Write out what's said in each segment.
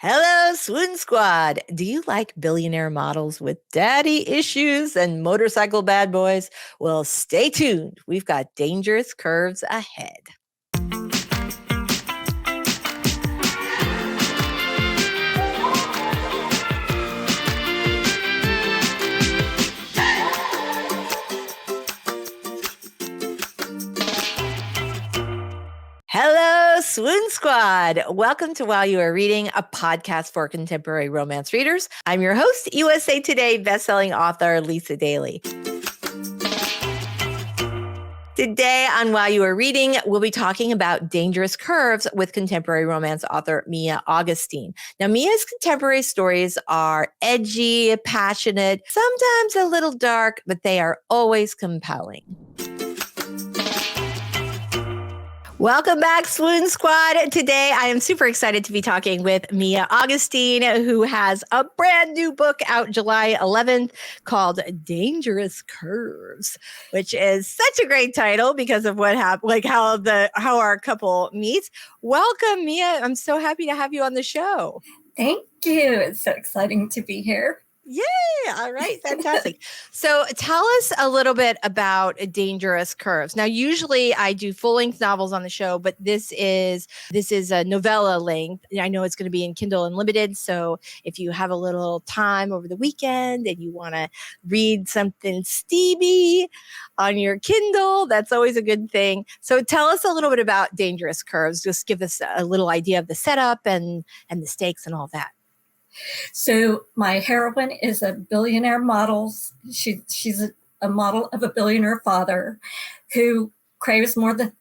Hello, Swoon Squad. Do you like billionaire models with daddy issues and motorcycle bad boys? Well, stay tuned. We've got dangerous curves ahead. Hello, Swoon Squad. Welcome to While You Are Reading, a podcast for contemporary romance readers. I'm your host, USA Today bestselling author Lisa Daly. Today on While You Are Reading, we'll be talking about dangerous curves with contemporary romance author Mia Augustine. Now, Mia's contemporary stories are edgy, passionate, sometimes a little dark, but they are always compelling. Welcome back, Swoon Squad. Today, I am super excited to be talking with Mia Augustine, who has a brand new book out July 11th called Dangerous Curves, which is such a great title because of what happened, like how our couple meets. Welcome, Mia. I'm so happy to have you on the show. Thank you. It's so exciting to be here. Yay! All right, fantastic. So tell us a little bit about Dangerous Curves. Now, usually I do full-length novels on the show, but this is a novella length. I know it's going to be in Kindle Unlimited, so if you have a little time over the weekend and you want to read something steamy on your Kindle, that's always a good thing. So tell us a little bit about Dangerous Curves. Just give us a little idea of the setup and the stakes and all that. So my heroine is a billionaire model. She's a model of a billionaire father who craves more than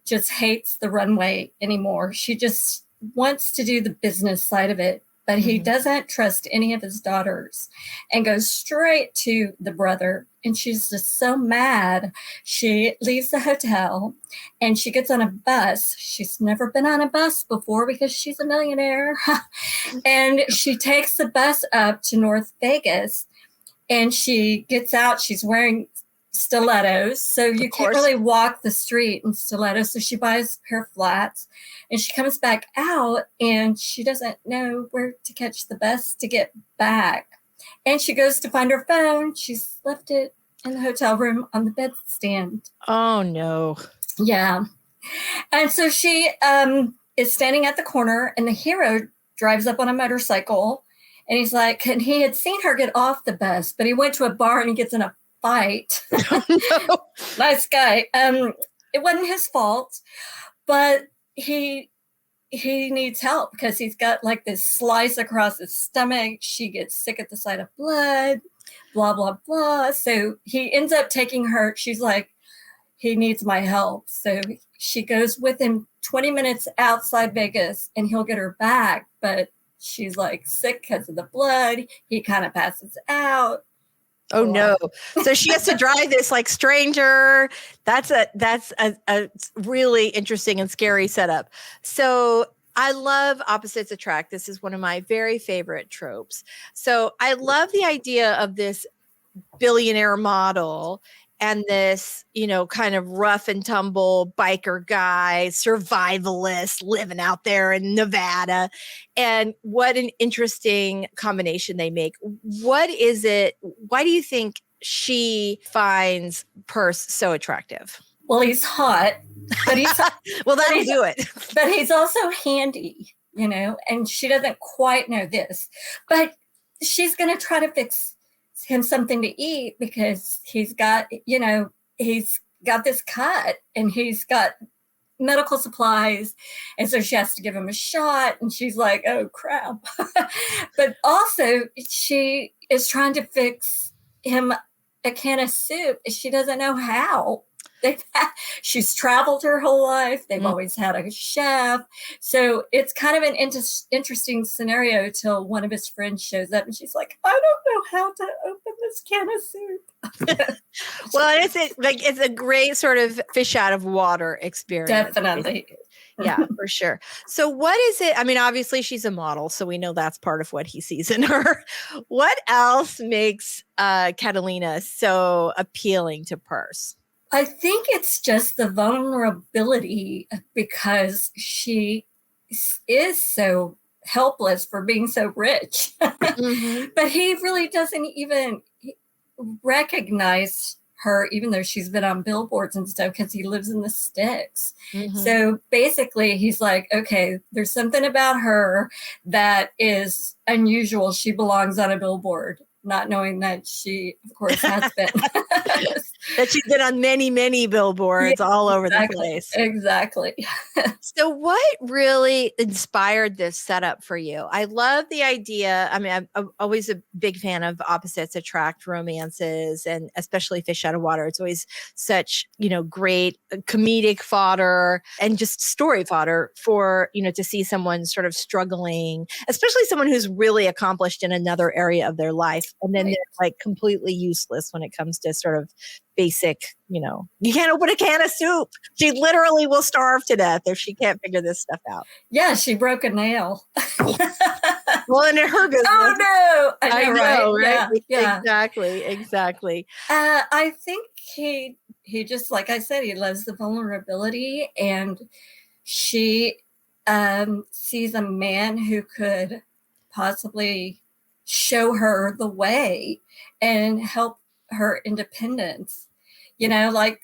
just hates the runway anymore. She just wants to do the business side of it, but he doesn't trust any of his daughters and goes straight to the brother. And she's just so mad. She leaves the hotel and she gets on a bus. She's never been on a bus before because she's a millionaire. And she takes the bus up to North Vegas and she gets out. She's wearing stilettos, so you can't really walk the street in stilettos. So she buys a pair of flats and she comes back out and she doesn't know where to catch the bus to get back. And she goes to find her phone. She's left it in the hotel room on the bedstand. Oh, no. Yeah. And so she is standing at the corner and the hero drives up on a motorcycle and he's like, and he had seen her get off the bus, but he went to a bar and he gets in a fight. Oh, no. Nice guy. It wasn't his fault, but he needs help because he's got like this slice across his stomach. She gets sick at the sight of blood, blah, blah, blah. So he ends up taking her. She's like, he needs my help. So she goes with him 20 minutes outside Vegas and he'll get her back. But she's like sick because of the blood. He kind of passes out. Oh no. So she has to drive this like stranger. That's a really interesting and scary setup. So I love opposites attract. This is one of my very favorite tropes. So I love the idea of this billionaire model and this, kind of rough and tumble biker guy, survivalist living out there in Nevada. And what an interesting combination they make. What is it? Why do you think she finds Perce so attractive? Well, he's hot, but he's well, that'll do it. But he's also handy, and she doesn't quite know this, but she's going to try to fix him something to eat because he's got this cut and he's got medical supplies. And so she has to give him a shot and she's like, oh crap. But also she is trying to fix him a can of soup. She doesn't know how. She's traveled her whole life. They've always had a chef. So it's kind of an interesting scenario till one of his friends shows up and she's like, I don't know how to open this can of soup. Well, it's a great sort of fish out of water experience. Definitely. Yeah, for sure. So what is it? I mean, obviously she's a model, so we know that's part of what he sees in her. What else makes Catalina so appealing to Perce? I think it's just the vulnerability because she is so helpless for being so rich. Mm-hmm. But he really doesn't even recognize her, even though she's been on billboards and stuff, because he lives in the sticks. Mm-hmm. So basically he's like, okay, there's something about her that is unusual. She belongs on a billboard, not knowing that she, of course, has been. That she's been on many, many billboards all over the place. Exactly. So what really inspired this setup for you? I love the idea. I mean, I'm always a big fan of opposites attract romances, and especially Fish Out of Water. It's always such, great comedic fodder and just story fodder for, to see someone sort of struggling, especially someone who's really accomplished in another area of their life. And then they're like completely useless when it comes to sort of basic, you can't open a can of soup. She literally will starve to death if she can't figure this stuff out. Yeah, she broke a nail. Well, and in her business. Oh no! I know, right? Yeah. Exactly. I think he just, like I said, he loves the vulnerability, and she sees a man who could possibly show her the way and help her independence. Like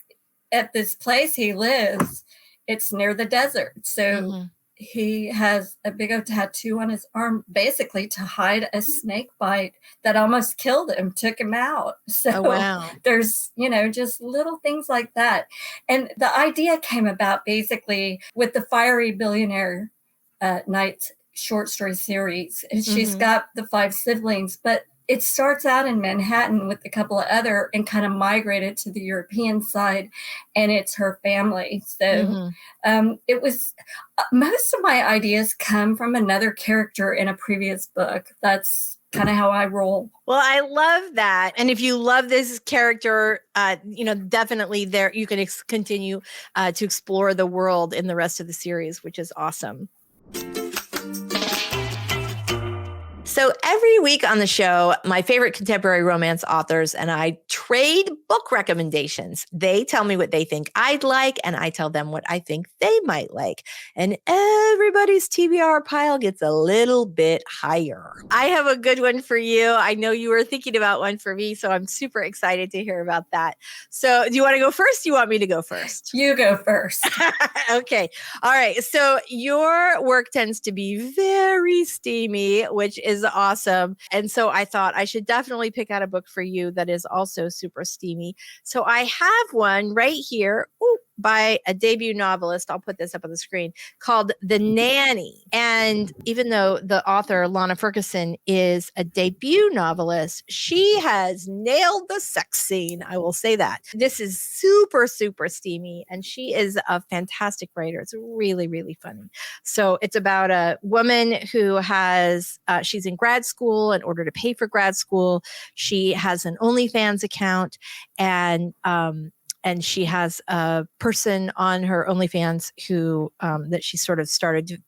at this place he lives, it's near the desert. So he has a big old tattoo on his arm, basically to hide a snake bite that almost killed him, took him out. So there's, just little things like that. And the idea came about basically with the Fiery Billionaire Nights short story series. And she's got the 5 siblings, but it starts out in Manhattan with a couple of other and kind of migrated to the European side, and it's her family. So it was, most of my ideas come from another character in a previous book. That's kind of how I roll. Well, I love that. And if you love this character, definitely there you can continue to explore the world in the rest of the series, which is awesome. So every week on the show, my favorite contemporary romance authors and I trade book recommendations. They tell me what they think I'd like, and I tell them what I think they might like. And everybody's TBR pile gets a little bit higher. I have a good one for you. I know you were thinking about one for me, so I'm super excited to hear about that. So do you want to go first? Do you want me to go first? You go first. Okay. All right. So your work tends to be very steamy, which is awesome. And so I thought I should definitely pick out a book for you that is also super steamy. So I have one right here by a debut novelist. I'll put this up on the screen, called The Nanny. And even though the author, Lana Ferguson, is a debut novelist, she has nailed the sex scene. I will say that. This is super, super steamy. And she is a fantastic writer. It's really, really funny. So it's about a woman who has, she's in grad school. In order to pay for grad school, she has an OnlyFans account, and she has a person on her OnlyFans who that she sort of started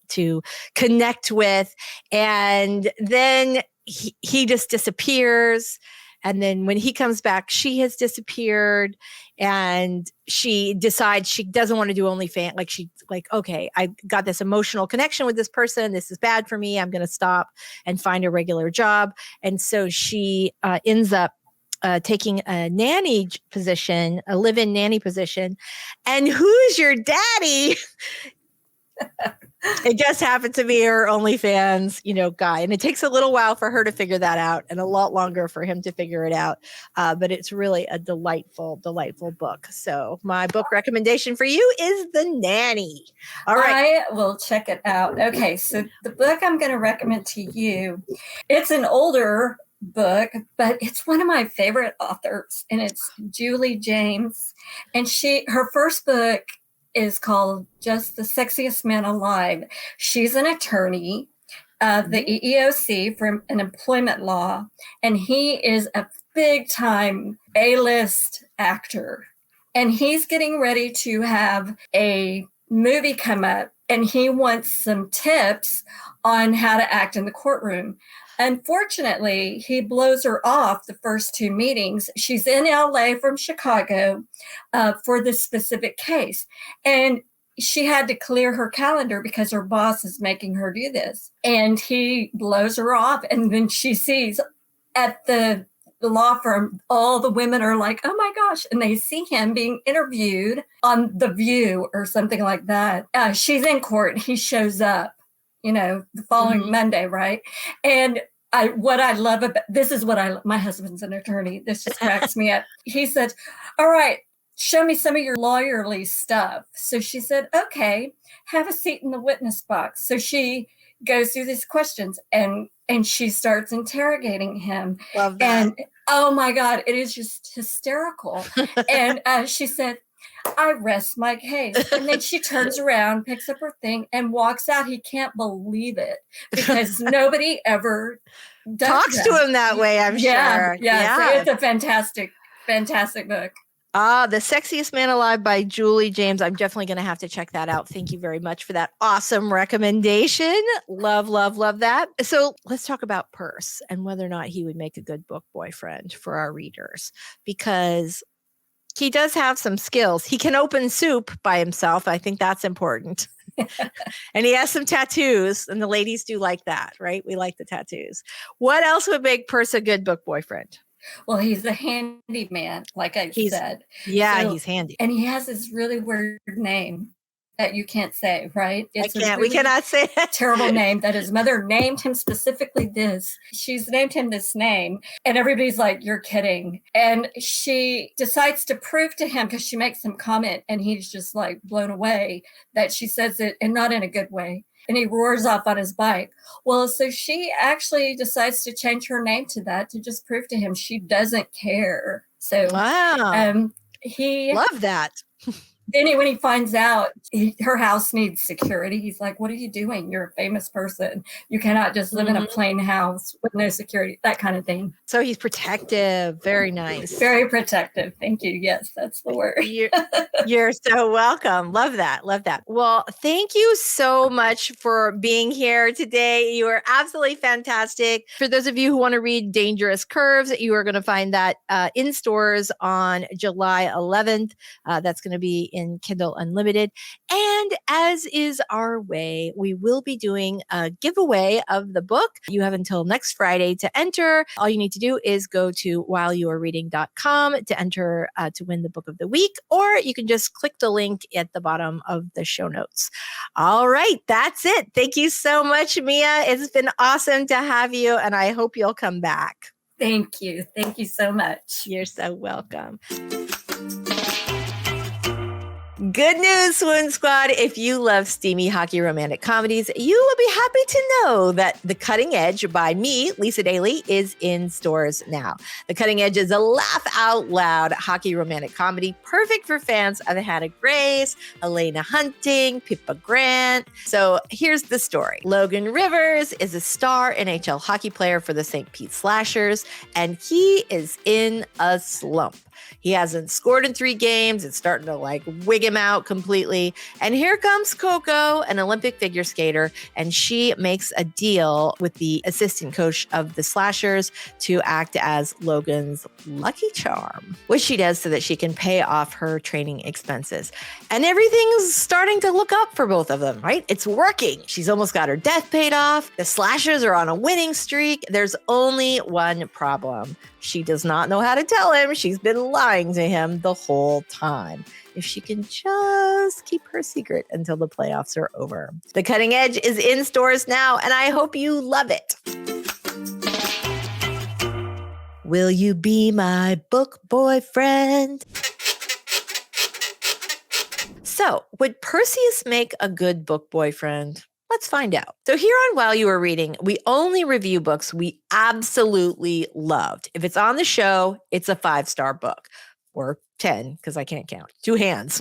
to connect with, and then he just disappears. And then when he comes back, she has disappeared, and she decides she doesn't want to do OnlyFans. Okay, I got this emotional connection with this person. This is bad for me. I'm going to stop and find a regular job. And so she ends up taking a nanny position, a live-in nanny position. And who's your daddy? It just happened to be her OnlyFans, guy. And it takes a little while for her to figure that out, and a lot longer for him to figure it out. But it's really a delightful, delightful book. So my book recommendation for you is The Nanny. All right. I will check it out. Okay. So the book I'm going to recommend to you, it's an older book, but it's one of my favorite authors, and it's Julie James. And her first book is called Just the Sexiest Man Alive. She's an attorney, the EEOC for an employment law, and he is a big time A-list actor. And he's getting ready to have a movie come up, and he wants some tips on how to act in the courtroom. Unfortunately, he blows her off the first 2 meetings. She's in LA from Chicago for this specific case. And she had to clear her calendar because her boss is making her do this. And he blows her off. And then she sees at the law firm, all the women are like, oh my gosh. And they see him being interviewed on The View or something like that. She's in court. He shows up, the following Monday, right? And what I love about this is my husband's an attorney. This just cracks me up. He said, all right, show me some of your lawyerly stuff. So she said, okay, have a seat in the witness box. So she goes through these questions and she starts interrogating him. Love that. And oh my God, it is just hysterical. And she said, I rest my case. And then she turns around, picks up her thing, and walks out. He can't believe it because nobody ever talks to him that way, I'm sure. Yeah. So it's a fantastic, fantastic book. The Sexiest Man Alive by Julie James. I'm definitely going to have to check that out. Thank you very much for that awesome recommendation. Love, love, love that. So let's talk about Percy and whether or not he would make a good book boyfriend for our readers, because he does have some skills. He can open soup by himself. I think that's important. And he has some tattoos, and the ladies do like that, right? We like the tattoos. What else would make Percy a good book boyfriend? Well, he's a handyman, like I said. Yeah, so, he's handy. And he has this really weird name that you can't say, right? We cannot say it. Terrible name that his mother named him specifically this. She's named him this name. And everybody's like, you're kidding. And she decides to prove to him, because she makes some comment and he's just like blown away that she says it, and not in a good way. And he roars off on his bike. Well, so she actually decides to change her name to that to just prove to him she doesn't care. So wow, he love that. Then when he finds out her house needs security, he's like, what are you doing? You're a famous person. You cannot just live in a plain house with no security, that kind of thing. So he's protective. Very nice. Very protective. Thank you. Yes, that's the word. You're so welcome. Love that. Love that. Well, thank you so much for being here today. You are absolutely fantastic. For those of you who want to read Dangerous Curves, you are going to find that in stores on July 11th. That's going to be in Kindle Unlimited. And as is our way, we will be doing a giveaway of the book. You have until next Friday to enter. All you need to do is go to whileyouarereading.com to enter to win the book of the week, or you can just click the link at the bottom of the show notes. All right, that's it. Thank you so much, Mia. It's been awesome to have you, and I hope you'll come back. Thank you. Thank you so much. You're so welcome. Good news, Swoon Squad. If you love steamy hockey romantic comedies, you will be happy to know that The Cutting Edge by me, Lisa Daly, is in stores now. The Cutting Edge is a laugh out loud hockey romantic comedy, perfect for fans of Hannah Grace, Elena Hunting, Pippa Grant. So here's the story. Logan Rivers is a star NHL hockey player for the St. Pete Slashers, and he is in a slump. He hasn't scored in 3 games. It's starting to wig him out completely. And here comes Coco, an Olympic figure skater, and she makes a deal with the assistant coach of the Slashers to act as Logan's lucky charm, which she does so that she can pay off her training expenses. And everything's starting to look up for both of them, right? It's working. She's almost got her debt paid off. The Slashers are on a winning streak. There's only one problem. She does not know how to tell him she's been lying to him the whole time. If she can just keep her secret until the playoffs are over. The Cutting Edge is in stores now, and I hope you love it. Will you be my book boyfriend? So, would Perseus make a good book boyfriend? Let's find out. So here on While You Were Reading, we only review books we absolutely loved. If it's on the show, it's a 5-star book, or 10, because I can't count. 2 hands,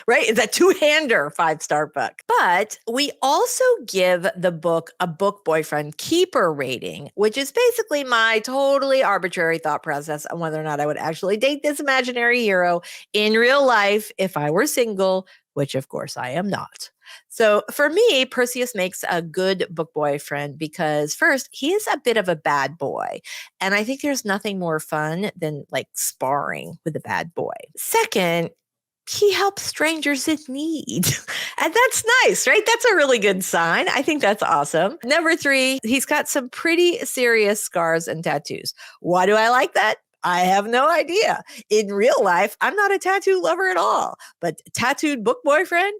right? It's a 2-hander 5-star book. But we also give the book a book boyfriend keeper rating, which is basically my totally arbitrary thought process on whether or not I would actually date this imaginary hero in real life if I were single, which of course I am not. So for me, Perseus makes a good book boyfriend because first, he is a bit of a bad boy. And I think there's nothing more fun than sparring with a bad boy. Second, he helps strangers in need. And that's nice, right? That's a really good sign. I think that's awesome. Number 3, he's got some pretty serious scars and tattoos. Why do I like that? I have no idea. In real life, I'm not a tattoo lover at all, but tattooed book boyfriend,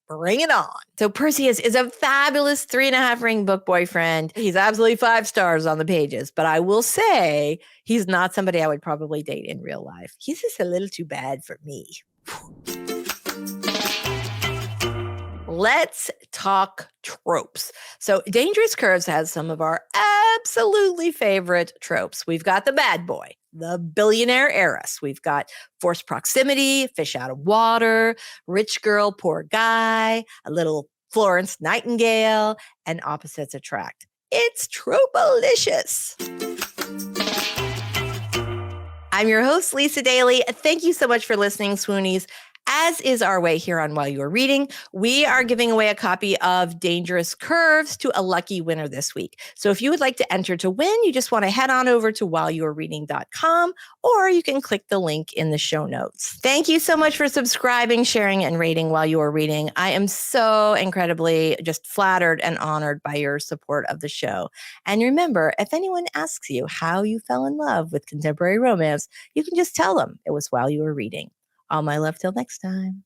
bring it on. So Perseus is a fabulous 3.5 ring book boyfriend. He's absolutely 5 stars on the pages, but I will say he's not somebody I would probably date in real life. He's just a little too bad for me. Let's talk tropes. So Dangerous Curves has some of our absolutely favorite tropes. We've got the bad boy, the billionaire heiress. We've got forced proximity, fish out of water, rich girl, poor guy, a little Florence Nightingale, and opposites attract. It's trope-alicious. I'm your host, Lisa Daly. Thank you so much for listening, Swoonies. As is our way here on While You Are Reading, we are giving away a copy of Dangerous Curves to a lucky winner this week. So if you would like to enter to win, you just want to head on over to whileyouarereading.com, or you can click the link in the show notes. Thank you so much for subscribing, sharing, and rating While You Are Reading. I am so incredibly just flattered and honored by your support of the show. And remember, if anyone asks you how you fell in love with contemporary romance, you can just tell them it was while you were reading. All my love till next time.